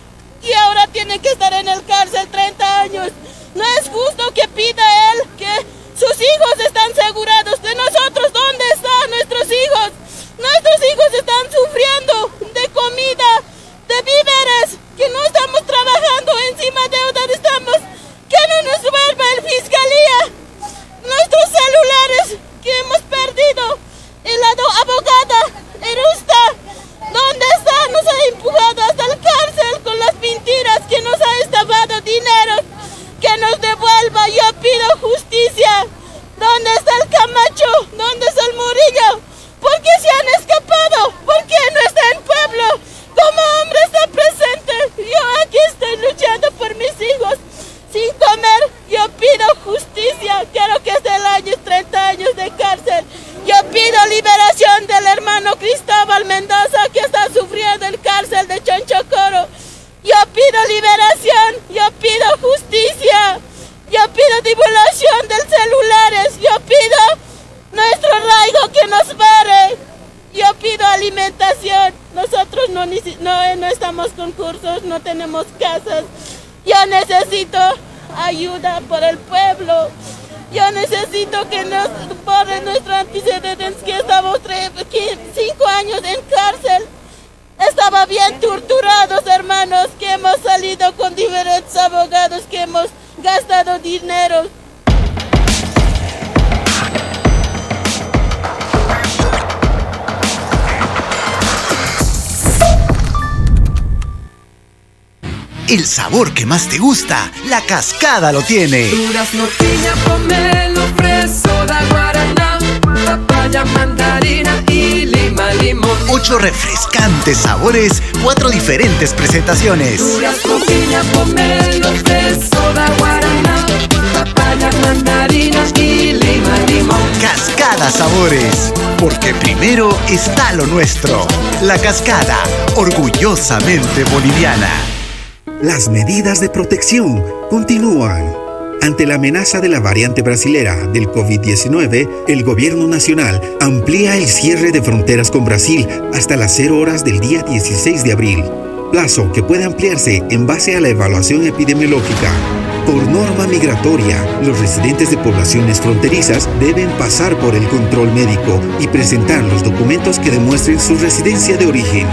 S17: y ahora tiene que estar en el cárcel 30 años. No es justo que pida él que sus hijos están asegurados. De nosotros, ¿dónde están nuestros hijos? Nuestros hijos están sufriendo de comida, de víveres, que no estamos trabajando, encima deuda estamos. Que no nos vuelva el fiscalía. Nuestros celulares que hemos perdido. El abogada Erusta, ¿dónde está? Nos ha empujado hasta la cárcel con las mentiras, que nos ha estafado dinero, que nos devuelva. Yo pido justicia. ¿Dónde está el Camacho? ¿Dónde está el Murillo? ¿Por qué se han escapado? ¿Por qué no está en pueblo? Como hombre está presente. Yo aquí estoy luchando por mis hijos sin comer. Yo pido justicia. Quiero que este año 30 años de cárcel. Yo pido liberación del hermano Cristóbal Mendoza, que está sufriendo en cárcel de Chonchocoro. Yo pido liberación, yo pido justicia, yo pido divulgación de celulares, yo pido nuestro arraigo que nos pare, yo pido alimentación. Nosotros no estamos con cursos, no tenemos casas. Yo necesito ayuda por el pueblo. Yo necesito que nos borren nuestros antecedentes, que estamos 5 años en cárcel. Estaba bien torturados, hermanos, que hemos salido con diferentes abogados, que hemos gastado dinero.
S20: El sabor que más te gusta, La Cascada lo tiene.
S18: Durazno, piña, pomelo, fresa, da guaraná, papaya, mandarina y lima, limón.
S20: 8 refrescantes sabores, 4 diferentes presentaciones.
S18: Durazno, piña, pomelo, fresa, da guaraná, papaya, mandarina y lima, limón.
S20: Cascada Sabores, porque primero está lo nuestro. La Cascada, orgullosamente boliviana.
S19: Las medidas de protección continúan. Ante la amenaza de la variante brasilera del COVID-19, el Gobierno Nacional amplía el cierre de fronteras con Brasil hasta las 0 horas del día 16 de abril, plazo que puede ampliarse en base a la evaluación epidemiológica. Por norma migratoria, los residentes de poblaciones fronterizas deben pasar por el control médico y presentar los documentos que demuestren su residencia de origen.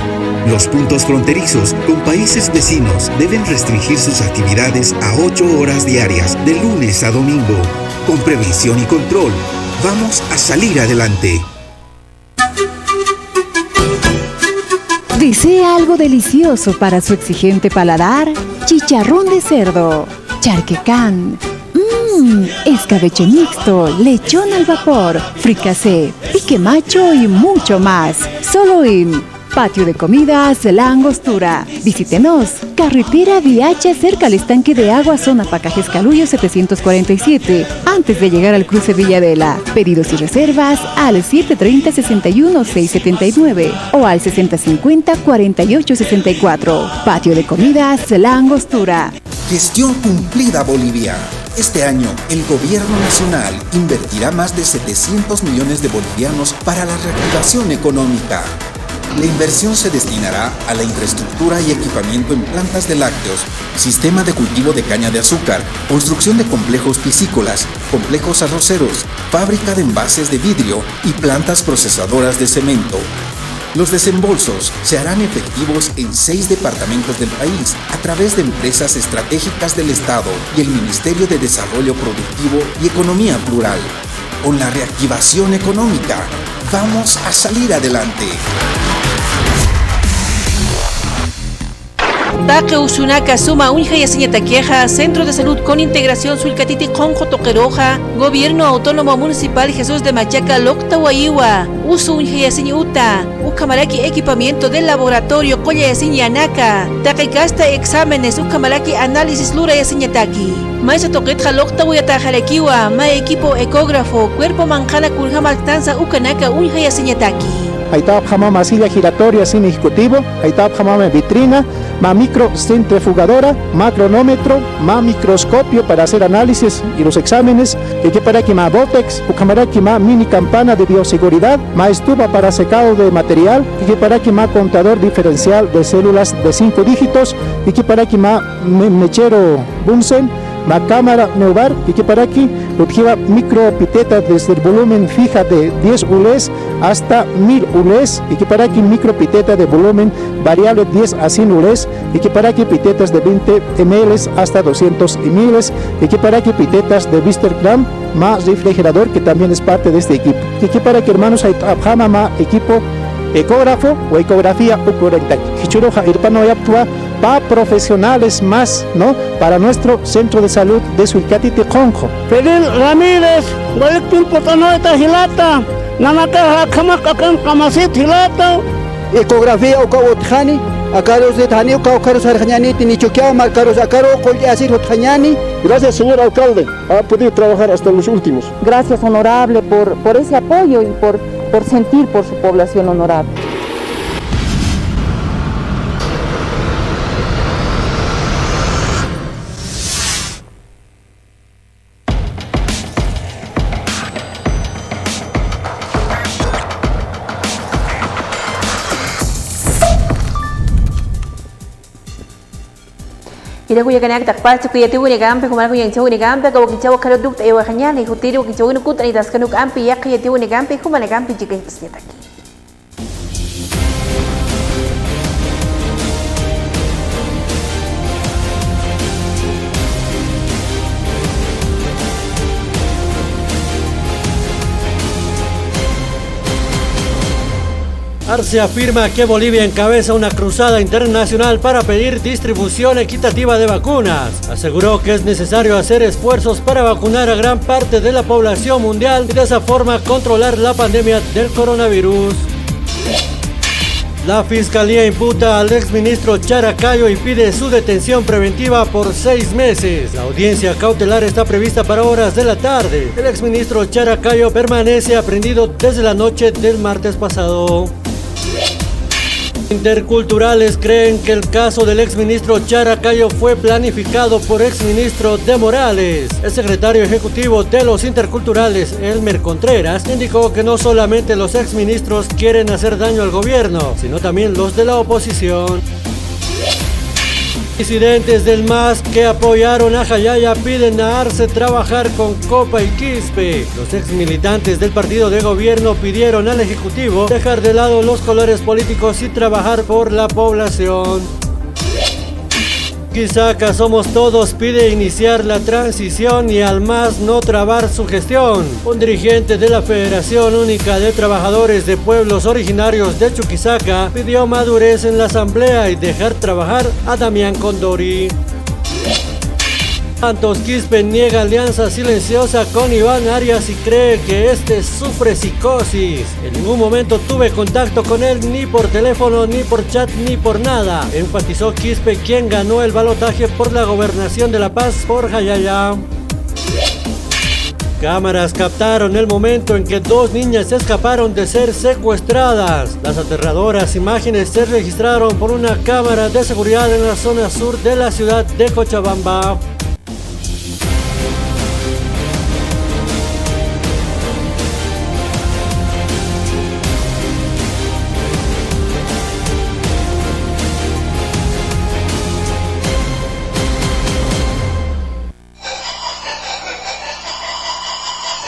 S19: Los puntos fronterizos con países vecinos deben restringir sus actividades a 8 horas diarias, de lunes a domingo. Con prevención y control, vamos a salir adelante.
S12: ¿Desea algo delicioso para su exigente paladar? Chicharrón de cerdo, charquecán, escabeche mixto, lechón al vapor, fricasé, pique macho y mucho más. Solo en Patio de Comidas La Angostura. Visítenos. Carretera Viacha, cerca al estanque de agua, zona Pacajes Caluyo 747, antes de llegar al cruce Villadela. Pedidos y reservas al 730-61-679 o al 6050-4864. Patio de Comidas La Angostura.
S22: Gestión cumplida Bolivia. Este año, el Gobierno Nacional invertirá más de 700 millones de bolivianos para la reactivación económica. La inversión se destinará a la infraestructura y equipamiento en plantas de lácteos, sistema de cultivo de caña de azúcar, construcción de complejos piscícolas, complejos arroceros, fábrica de envases de vidrio y plantas procesadoras de cemento. Los desembolsos se harán efectivos en 6 departamentos del país a través de empresas estratégicas del Estado y el Ministerio de Desarrollo Productivo y Economía Plural. Con la reactivación económica, vamos a salir adelante.
S1: Taque Usunaka Suma Unja y Taqueja, Centro de Salud con Integración Sulcatiti Conjo Toqueroja, Gobierno Autónomo Municipal Jesús de Machaca Locta Guayua, Usu Unja y Uta, Ucamaraki Equipamiento del Laboratorio Colla y Anaka, Taquecasta Exámenes, Ucamaraki Análisis Lura y Taki. Maisa Toquetja Locta Guayatajarekiwa, Ma Equipo Ecógrafo, Cuerpo Manjana Kuljamaltanza Ucanaka Unja y Taki.
S14: Ahí está jamama silla giratoria sin ejecutivo, ahí está jamama vitrina, más microcentrifugadora, más cronómetro, más microscopio para hacer análisis y los exámenes, y que para que más botex, que más mini campana de bioseguridad, más estufa para secado de material, y que para que más contador diferencial de células de 5 dígitos, y que para que más mechero Bunsen, más cámara Neubar, y que para aquí utiliza micropipeta desde el volumen fija de 10 ULES hasta 1000 ULES, y que para aquí micropipeta de volumen variable 10 a 100 ULES, y que para aquí pitetas de 20 ml hasta 200 ml, y que para aquí pitetas de Vistergram más refrigerador, que también es parte de este equipo, y que para que hermanos hay más equipo ecógrafo o ecografía U40 Hichuroja Irpano Yaptua para profesionales más, ¿no? Para nuestro centro de salud de Suicatite Conjo.
S5: Fidel Ramírez, Guayactín Potanoeta Gilata, Nanaka Kamakakan Kamasit Gilata.
S11: Ecografía Okawotjani, Akaros de Tani, Okaros Arjañani, Tinichokiao, Marcaros Akaro, Koyasir Otjañani.
S4: Gracias, señor alcalde, ha podido trabajar hasta los últimos.
S21: Gracias, honorable, por ese apoyo y por sentir por su población honorable.
S3: Kita kuya kanak takpas kuya tu ni gampe kumar kuya incawu ni gampe kau kincawu kalau duk ewa hanya ni hutiru kincawu ni kut ni das kanuk ampi ya kuya tu ni gampe kumar gampe jika isnya taki.
S23: Arce afirma que Bolivia encabeza una cruzada internacional para pedir distribución equitativa de vacunas. Aseguró que es necesario hacer esfuerzos para vacunar a gran parte de la población mundial y de esa forma controlar la pandemia del coronavirus. La Fiscalía imputa al exministro Characayo y pide su detención preventiva por 6 meses. La audiencia cautelar está prevista para horas de la tarde. El exministro Characayo permanece aprehendido desde la noche del martes pasado. Interculturales creen que el caso del exministro Characayo fue planificado por exministro de Morales. El secretario ejecutivo de los Interculturales, Elmer Contreras, indicó que no solamente los exministros quieren hacer daño al gobierno, sino también los de la oposición. Disidentes del MAS que apoyaron a Jayaya piden a Arce trabajar con Copa y Quispe. Los exmilitantes del partido de gobierno pidieron al Ejecutivo dejar de lado los colores políticos y trabajar por la población. Quisaca Somos Todos pide iniciar la transición y al MAS no trabar su gestión. Un dirigente de la Federación Única de Trabajadores de Pueblos Originarios de Chuquisaca pidió madurez en la asamblea y dejar trabajar a Damián Condori. Santos Quispe niega alianza silenciosa con Iván Arias y cree que este sufre psicosis. En ningún momento tuve contacto con él, ni por teléfono, ni por chat, ni por nada, enfatizó Quispe, quien ganó el balotaje por la gobernación de La Paz por Jayaya. Cámaras captaron el momento en que 2 niñas escaparon de ser secuestradas. Las aterradoras imágenes se registraron por una cámara de seguridad en la zona sur de la ciudad de Cochabamba.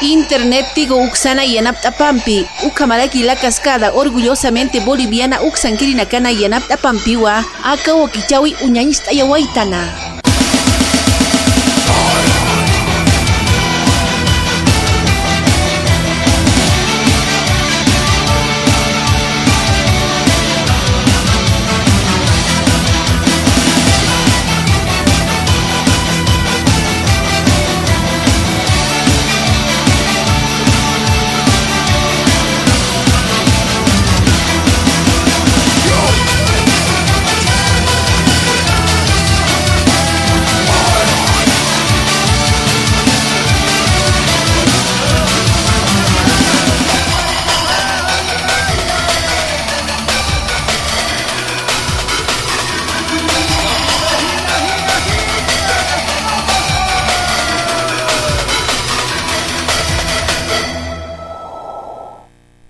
S1: Internet Tigo Uxana y Anaptapampi, Ucamaraki la cascada orgullosamente boliviana Uxankirinacana y Anaptapampiwa, Aka Wakichawi Uñañista Yawaitana.